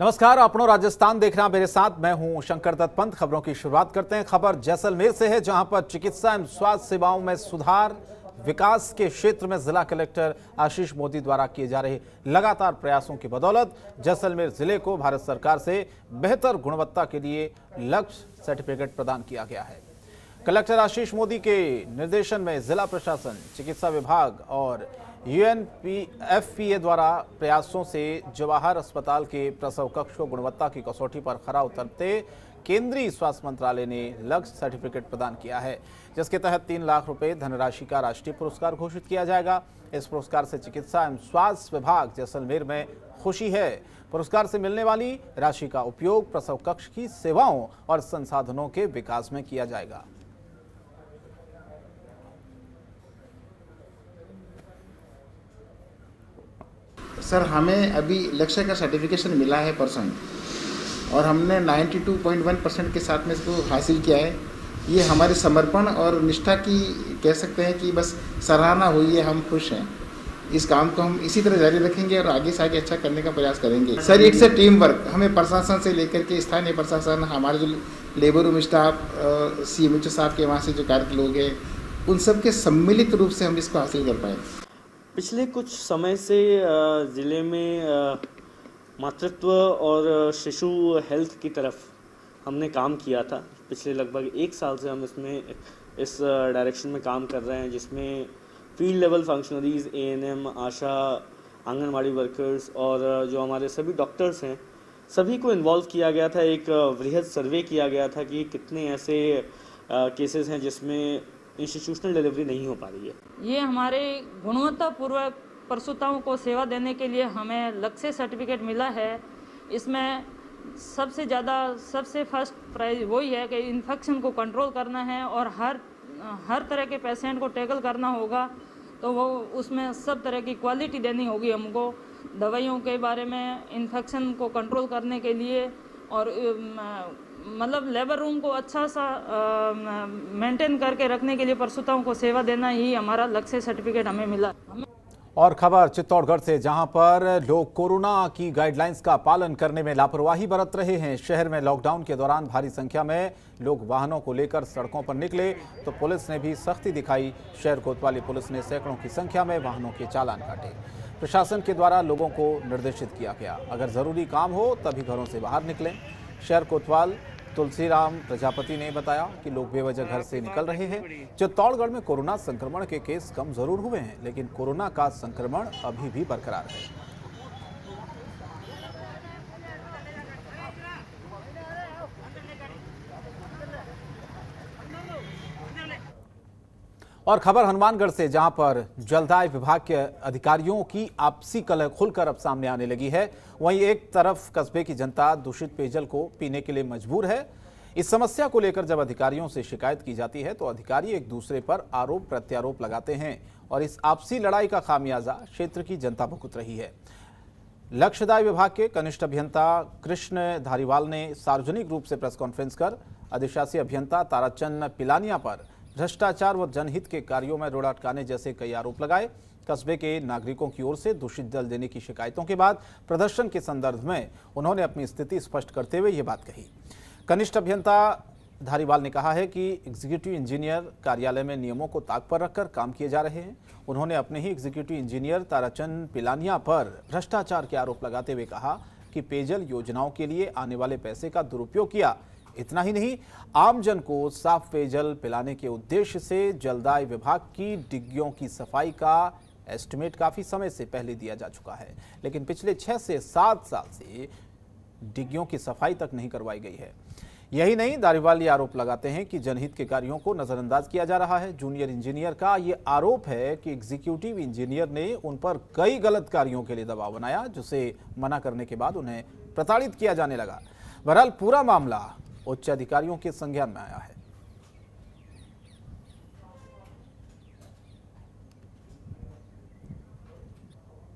नमस्कार, अपनों राजस्थान देखना मेरे साथ। मैं हूं शंकर दत्त पंत। खबरों की शुरुआत करते हैं। खबर जैसलमेर से है, जहां पर चिकित्सा एवं स्वास्थ्य सेवाओं में सुधार विकास के क्षेत्र में जिला कलेक्टर आशीष मोदी द्वारा किए जा रहे लगातार प्रयासों की बदौलत जैसलमेर जिले को भारत सरकार से बेहतर गुणवत्ता के लिए लक्ष्य सर्टिफिकेट प्रदान किया गया है। कलेक्टर आशीष मोदी के निर्देशन में जिला प्रशासन, चिकित्सा विभाग और यूएनपीएफपीए द्वारा प्रयासों से जवाहर अस्पताल के प्रसव कक्ष को गुणवत्ता की कसौटी पर खरा उतरते केंद्रीय स्वास्थ्य मंत्रालय ने लक्ष्य सर्टिफिकेट प्रदान किया है, जिसके तहत 3 लाख रुपए धनराशि का राष्ट्रीय पुरस्कार घोषित किया जाएगा। इस पुरस्कार से चिकित्सा एवं स्वास्थ्य विभाग जैसलमेर में खुशी है। पुरस्कार से मिलने वाली राशि का उपयोग प्रसव कक्ष की सेवाओं और संसाधनों के विकास में किया जाएगा। सर, हमें अभी लक्ष्य का सर्टिफिकेशन मिला है परसेंट, और हमने 92.1% के साथ में इसको हासिल किया है। ये हमारे समर्पण और निष्ठा की कह सकते हैं कि बस सराहना हुई है। हम खुश हैं। इस काम को हम इसी तरह जारी रखेंगे और आगे से आगे अच्छा करने का प्रयास करेंगे। Sir, it's a team work. हमें प्रशासन से लेकर के स्थानीय प्रशासन, हमारे जो लेबर रूम स्टाफ, सीएमएचओ साहब के वहाँ से जो कार्य लोग हैं, उन सब के सम्मिलित रूप से हम इसको हासिल कर पाए। पिछले कुछ समय से ज़िले में मातृत्व और शिशु हेल्थ की तरफ हमने काम किया था। पिछले लगभग 1 साल से हम इस डायरेक्शन में काम कर रहे हैं, जिसमें फील्ड लेवल फंक्शनरीज, एएनएम, आशा, आंगनवाड़ी वर्कर्स और जो हमारे सभी डॉक्टर्स हैं, सभी को इन्वॉल्व किया गया था। एक वृहद सर्वे किया गया था कि कितने ऐसे केसेस हैं जिसमें इंस्टीट्यूशनल डिलीवरी नहीं हो पा रही है। ये हमारे गुणवत्तापूर्वक प्रसूताओं को सेवा देने के लिए हमें लक्ष्य सर्टिफिकेट मिला है। इसमें सबसे फर्स्ट प्राइज वही है कि इन्फेक्शन को कंट्रोल करना है और हर तरह के पेशेंट को टैकल करना होगा। तो वो उसमें सब तरह की क्वालिटी देनी होगी हमको, दवाइयों के बारे में, इन्फेक्शन को कंट्रोल करने के लिए, और मतलब लेबर रूम को अच्छा सा मेंटेन करके रखने के लिए प्रसूताओं को सेवा देना ही हमारा लक्ष्य सर्टिफिकेट हमें मिला। और खबर चित्तौड़गढ़ से, जहां पर लोग कोरोना की गाइडलाइंस का पालन करने में लापरवाही बरत रहे हैं। शहर में लॉकडाउन के दौरान भारी संख्या में लोग वाहनों को लेकर सड़कों पर निकले तो पुलिस ने भी सख्ती दिखाई। शहर कोतवाली पुलिस ने सैकड़ों की संख्या में वाहनों के चालान काटे। प्रशासन के द्वारा लोगों को निर्देशित किया गया, अगर जरूरी काम हो तभी घरों से बाहर निकलें। शहर कोतवाल तुलसीराम प्रजापति ने बताया कि लोग बेवजह घर से निकल रहे हैं। चित्तौड़गढ़ में कोरोना संक्रमण के केस कम जरूर हुए हैं, लेकिन कोरोना का संक्रमण अभी भी बरकरार है। और खबर हनुमानगढ़ से, जहां पर जलदाय विभाग के अधिकारियों की आपसी कलह खुलकर अब सामने आने लगी है। वहीं एक तरफ कस्बे की जनता दूषित पेयजल को पीने के लिए मजबूर है। इस समस्या को लेकर जब अधिकारियों से शिकायत की जाती है तो अधिकारी एक दूसरे पर आरोप प्रत्यारोप लगाते हैं और इस आपसी लड़ाई का खामियाजा क्षेत्र की जनता भुगत रही है। लक्ष्यदाय विभाग के कनिष्ठ अभियंता कृष्ण धारीवाल ने सार्वजनिक रूप से प्रेस कॉन्फ्रेंस कर अधिशासी अभियंता ताराचंद पिलानिया पर भ्रष्टाचार व जनहित के कार्यों में रोड़ा अटकाने जैसे कई आरोप लगाए। कस्बे के नागरिकों की ओर से दूषित जल देने की शिकायतों के बाद प्रदर्शन के संदर्भ में उन्होंने अपनी स्थिति स्पष्ट करते हुए ये बात कही। कनिष्ठ अभियंता धारीवाल ने कहा है कि एग्जीक्यूटिव इंजीनियर कार्यालय में नियमों को ताक पर रखकर काम किए जा रहे हैं। उन्होंने अपने ही एग्जीक्यूटिव इंजीनियर ताराचंद पिलानिया पर भ्रष्टाचार के आरोप लगाते हुए कहा कि पेयजल योजनाओं के लिए आने वाले पैसे का दुरुपयोग किया। इतना ही नहीं, आमजन को साफ पेयजल पिलाने के उद्देश्य से जलदाय विभाग की डिग्गियों की सफाई का एस्टिमेट काफी समय से पहले दिया जा चुका है, लेकिन पिछले 6 से 7 साल से डिग्गियों की सफाई तक नहीं करवाई गई है। यही नहीं, धारीवाल ये आरोप लगाते हैं कि जनहित के कार्यों को नजरअंदाज किया जा रहा है। जूनियर इंजीनियर का ये आरोप है कि एग्जीक्यूटिव इंजीनियर ने उन पर कई गलत कार्यों के लिए दबाव बनाया, जिसे मना करने के बाद उन्हें प्रताड़ित किया जाने लगा। बहरहाल पूरा मामला उच्च अधिकारियों के संज्ञान में आया है।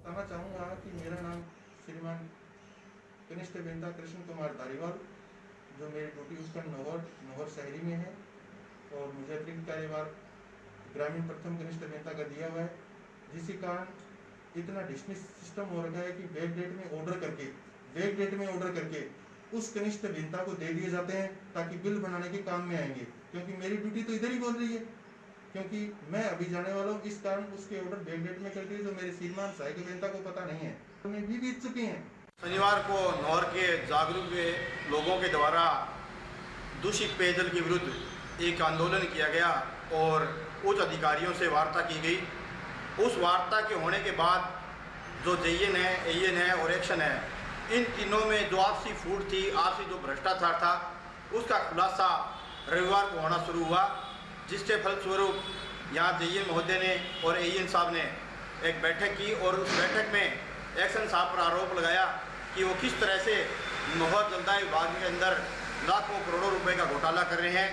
कहना चाहूंगा कि मेरा नाम श्रीमान कनिष्ठ अभियंता कृष्ण कुमार धारीवाल, जो मेरी ड्यूटी उसका नौहर शहरी में है, और मुझे अतिरिक्त कार्यभार ग्रामीण प्रथम कनिष्ठ अभियंता का दिया हुआ है, जिसके कारण इतना डिस्मिस सिस्टम हो रखा है कि बैक डेट में ऑर्डर करके बैक डेट में ऑर्डर करके उस कनिष्ठ अभियंता को दे दिए जाते हैं ताकि बिल बनाने के काम में आएंगे, क्योंकि मेरी ड्यूटी तो इधर ही बोल रही है, क्योंकि मैं अभी जाने वाला हूँ, इस कारण उसके ऑर्डर बैक डेट में करके जो मेरे श्रीमान सहायक अभियंता को पता नहीं है उन्हें भी बीत चुकी हैं। शनिवार को नौर के जागरूक लोगों के द्वारा दूषित पेयजल के विरुद्ध एक आंदोलन किया गया और उच्च अधिकारियों से वार्ता की गई। उस वार्ता के होने के बाद जो जेएन है, एएन है और एक्शन है, इन तीनों में जो आपसी फूट थी, आपसी जो भ्रष्टाचार था, उसका खुलासा रविवार को होना शुरू हुआ, जिसके फलस्वरूप यहाँ जेएन महोदय ने और एएन साहब ने एक बैठक की और उस बैठक में एक्शन साहब पर आरोप लगाया कि वो किस तरह से नौहर जलदाय विभाग के अंदर लाखों करोड़ों रुपए का घोटाला कर रहे हैं।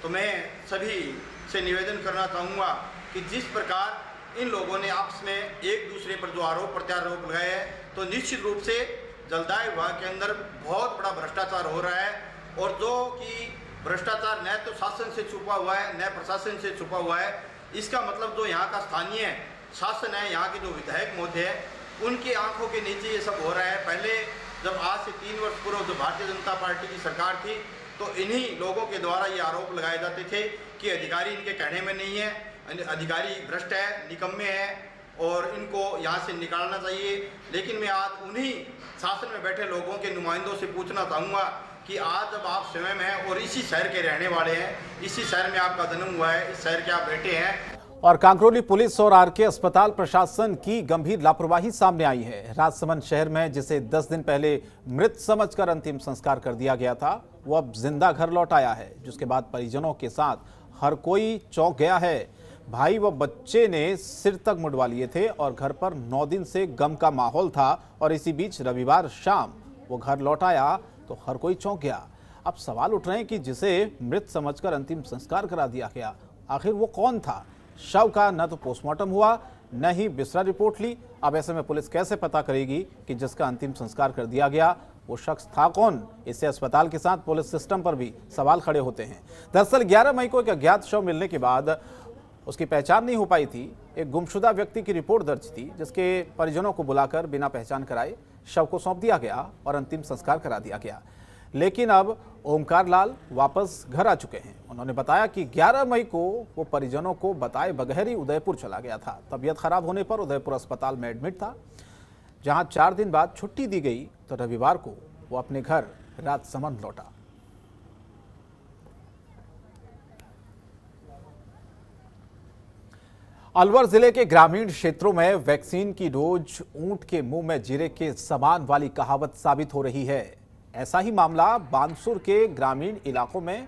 तो मैं सभी से निवेदन करना चाहूँगा कि जिस प्रकार इन लोगों ने आपस में एक दूसरे पर जो आरोप प्रत्यारोप लगाए हैं, तो निश्चित रूप से जलदाय विभाग के अंदर बहुत बड़ा भ्रष्टाचार हो रहा है और जो कि भ्रष्टाचार न तो शासन से छुपा हुआ है न प्रशासन से छुपा हुआ है। इसका मतलब जो यहाँ का स्थानीय शासन है, यहाँ के जो विधायक महोदय है, उनकी आंखों के नीचे ये सब हो रहा है। पहले जब आज से 3 वर्ष पूर्व जो भारतीय जनता पार्टी की सरकार थी, तो इन्हीं लोगों के द्वारा ये आरोप लगाए जाते थे कि अधिकारी इनके कहने में नहीं है, अधिकारी भ्रष्ट है, निकम्मे हैं और इनको यहाँ से निकालना चाहिए। लेकिन मैं आज उन्हीं शासन में बैठे लोगों के नुमाइंदों से पूछना चाहूँगा कि आज जब आप स्वयं हैं और इसी शहर के रहने वाले हैं, इसी शहर में आपका जन्म हुआ है, इस शहर के आप बेटे हैं। और कांकरोली पुलिस और आरके अस्पताल प्रशासन की गंभीर लापरवाही सामने आई है। राजसमंद शहर में जिसे 10 दिन पहले मृत समझकर अंतिम संस्कार कर दिया गया था, वो अब जिंदा घर लौट आया है, जिसके बाद परिजनों के साथ हर कोई चौंक गया है। भाई व बच्चे ने सिर तक मुंडवा लिए थे और घर पर 9 दिन से गम का माहौल था और इसी बीच रविवार शाम वो घर लौट आया तो हर कोई चौंक गया। अब सवाल उठ रहे हैं कि जिसे मृत समझकर अंतिम संस्कार करा दिया गया, आखिर वो कौन था? शव का न तो पोस्टमार्टम हुआ, न ही बिस्तरा रिपोर्ट ली। अब ऐसे में पुलिस कैसे पता करेगी कि जिसका अंतिम संस्कार कर दिया गया वो शख्स था कौन? इससे अस्पताल के साथ पुलिस सिस्टम पर भी सवाल खड़े होते हैं। दरअसल 11 मई को एक अज्ञात शव मिलने के बाद उसकी पहचान नहीं हो पाई थी। एक गुमशुदा व्यक्ति की रिपोर्ट दर्ज थी, जिसके परिजनों को बुलाकर बिना पहचान कराए शव को सौंप दिया गया और अंतिम संस्कार करा दिया गया। लेकिन अब ओमकार लाल वापस घर आ चुके हैं। उन्होंने बताया कि 11 मई को वो परिजनों को बताए बगैर ही उदयपुर चला गया था। तबीयत खराब होने पर उदयपुर अस्पताल में एडमिट था, जहां 4 दिन बाद छुट्टी दी गई तो रविवार को वो अपने घर राजसमंद लौटा। अलवर जिले के ग्रामीण क्षेत्रों में वैक्सीन की डोज ऊंट के मुंह में जीरे के समान वाली कहावत साबित हो रही है। ऐसा ही मामला बानसूर के ग्रामीण इलाकों में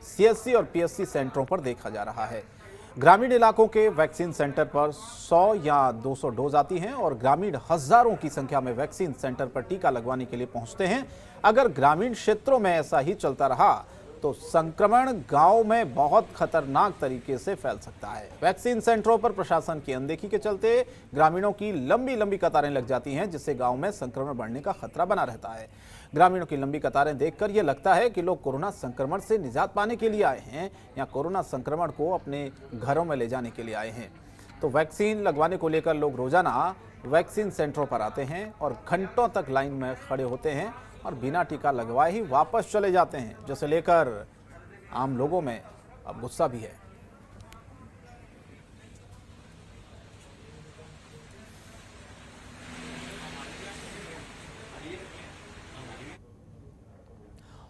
सीएससी और पीएससी सेंटरों पर देखा जा रहा है। ग्रामीण इलाकों के वैक्सीन सेंटर पर 100 या 200 डोज आती हैं और ग्रामीण हजारों की संख्या में वैक्सीन सेंटर पर टीका लगवाने के लिए पहुंचते हैं। अगर ग्रामीण क्षेत्रों में ऐसा ही चलता रहा तो संक्रमण गांव में बहुत खतरनाक तरीके से फैल सकता है। वैक्सीन सेंटरों पर प्रशासन की अनदेखी के चलते ग्रामीणों की लंबी लंबी कतारें लग जाती हैं, जिससे गांव में संक्रमण बढ़ने का खतरा बना रहता है। ग्रामीणों की लंबी कतारें देखकर यह लगता है कि लोग कोरोना संक्रमण से निजात पाने के लिए आए हैं या कोरोना संक्रमण को अपने घरों में ले जाने के लिए आए हैं। तो वैक्सीन लगवाने को लेकर लोग रोजाना वैक्सीन सेंटरों पर आते हैं और घंटों तक लाइन में खड़े होते हैं और बिना टीका लगवाए ही वापस चले जाते हैं, जिसे लेकर आम लोगों में अब गुस्सा भी है।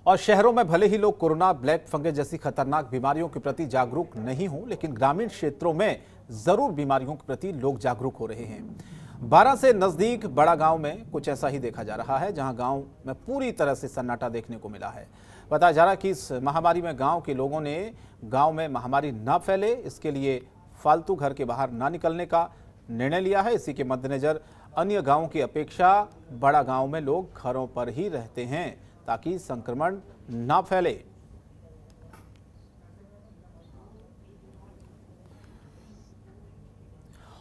और शहरों में भले ही लोग कोरोना, ब्लैक फंगस जैसी खतरनाक बीमारियों के प्रति जागरूक नहीं हों, लेकिन ग्रामीण क्षेत्रों में जरूर बीमारियों के प्रति लोग जागरूक हो रहे हैं। 12 से नजदीक बड़ा गांव में कुछ ऐसा ही देखा जा रहा है, जहां गांव में पूरी तरह से सन्नाटा देखने को मिला है। बताया जा रहा है कि इस महामारी में गांव के लोगों ने गांव में महामारी न फैले, इसके लिए फालतू घर के बाहर ना निकलने का निर्णय लिया है। इसी के मद्देनजर अन्य गांवों की अपेक्षा बड़ा गांव में लोग घरों पर ही रहते हैं ताकि संक्रमण न फैले।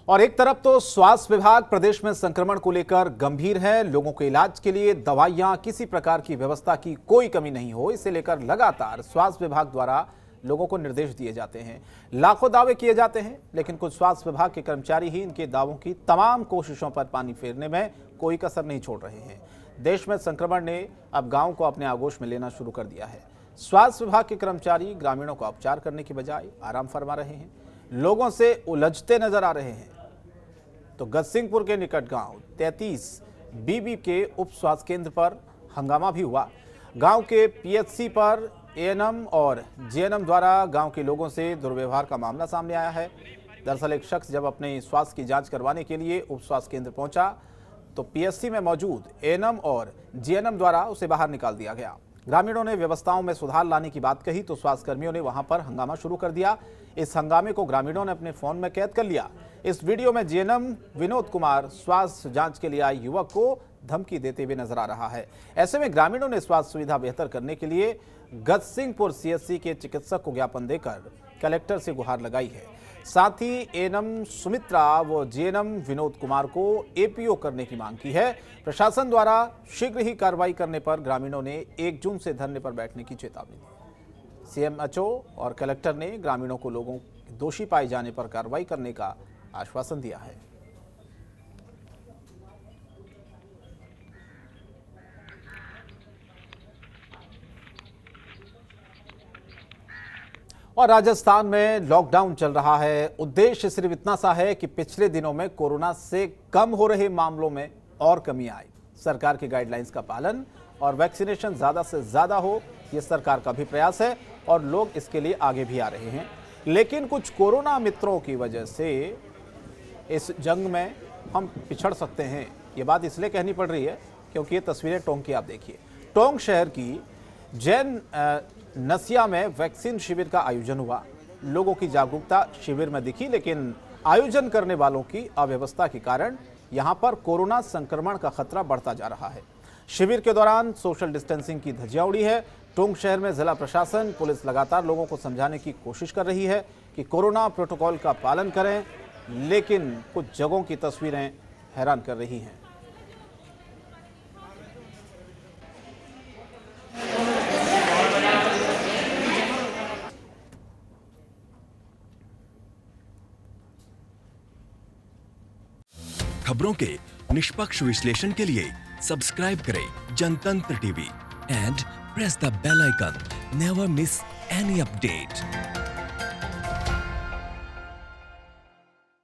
और एक तरफ तो स्वास्थ्य विभाग प्रदेश में संक्रमण को लेकर गंभीर है। लोगों के इलाज के लिए दवाइयां, किसी प्रकार की व्यवस्था की कोई कमी नहीं हो, इसे लेकर लगातार स्वास्थ्य विभाग द्वारा लोगों को निर्देश दिए जाते हैं। लाखों दावे किए जाते हैं, लेकिन कुछ स्वास्थ्य विभाग के कर्मचारी ही इनके दावों की तमाम कोशिशों पर पानी फेरने में कोई कसर नहीं छोड़ रहे हैं। देश में संक्रमण ने अब गांव को अपने आगोश में लेना शुरू कर दिया है। स्वास्थ्य विभाग के कर्मचारी ग्रामीणों का उपचार करने की बजाय आराम फरमा रहे हैं, लोगों से उलझते नजर आ रहे हैं। तो गजसिंहपुर के निकट गांव 33 बीबी के उप स्वास्थ्य केंद्र पर हंगामा भी हुआ। गांव के पीएचसी पर एएनएम और जेएनएम द्वारा गांव के लोगों से दुर्व्यवहार का मामला सामने आया है। दरअसल एक शख्स जब अपने स्वास्थ्य की जांच करवाने के लिए उप स्वास्थ्य केंद्र पहुंचा तो पीएचसी में मौजूद एएनएम और जेएनएम द्वारा उसे बाहर निकाल दिया गया। ग्रामीणों ने व्यवस्थाओं में सुधार लाने की बात कही तो स्वास्थ्य कर्मियों ने वहां पर हंगामा शुरू कर दिया। इस हंगामे को ग्रामीणों ने अपने फोन में कैद कर लिया। इस वीडियो में जेएनएम विनोद कुमार स्वास्थ्य जांच के लिए आए युवक को धमकी देते हुए नजर आ रहा है। ऐसे में ग्रामीणों ने स्वास्थ्य सुविधा बेहतर करने के लिए गजसिंहपुर सीएचसी के चिकित्सक को ज्ञापन देकर कलेक्टर से गुहार लगाई है। साथ ही एएनएम सुमित्रा व जेएनएम विनोद कुमार को एपीओ करने की मांग की है। प्रशासन द्वारा शीघ्र ही कार्रवाई करने पर ग्रामीणों ने 1 जून से धरने पर बैठने की चेतावनी दी। सीएमएचओ और कलेक्टर ने ग्रामीणों को लोगों दोषी पाए जाने पर कार्रवाई करने का आश्वासन दिया है। और राजस्थान में लॉकडाउन चल रहा है। उद्देश्य सिर्फ इतना सा है कि पिछले दिनों में कोरोना से कम हो रहे मामलों में और कमी आए। सरकार की गाइडलाइंस का पालन और वैक्सीनेशन ज्यादा से ज्यादा हो, यह सरकार का भी प्रयास है और लोग इसके लिए आगे भी आ रहे हैं। लेकिन कुछ कोरोना मित्रों की वजह से इस जंग में हम पिछड़ सकते हैं। ये बात इसलिए कहनी पड़ रही है क्योंकि ये तस्वीरें टोंक की आप देखिए। टोंक शहर की जैन नसिया में वैक्सीन शिविर का आयोजन हुआ। लोगों की जागरूकता शिविर में दिखी, लेकिन आयोजन करने वालों की अव्यवस्था के कारण यहां पर कोरोना संक्रमण का खतरा बढ़ता जा रहा है। शिविर के दौरान सोशल डिस्टेंसिंग की धज्जियां उड़ी है। टोंक शहर में जिला प्रशासन, पुलिस लगातार लोगों को समझाने की कोशिश कर रही है कि कोरोना प्रोटोकॉल का पालन करें, लेकिन कुछ जगहों की तस्वीरें हैरान कर रही हैं। खबरों के निष्पक्ष विश्लेषण के लिए सब्सक्राइब करें Jantantra TV and press the bell icon. Never miss any update.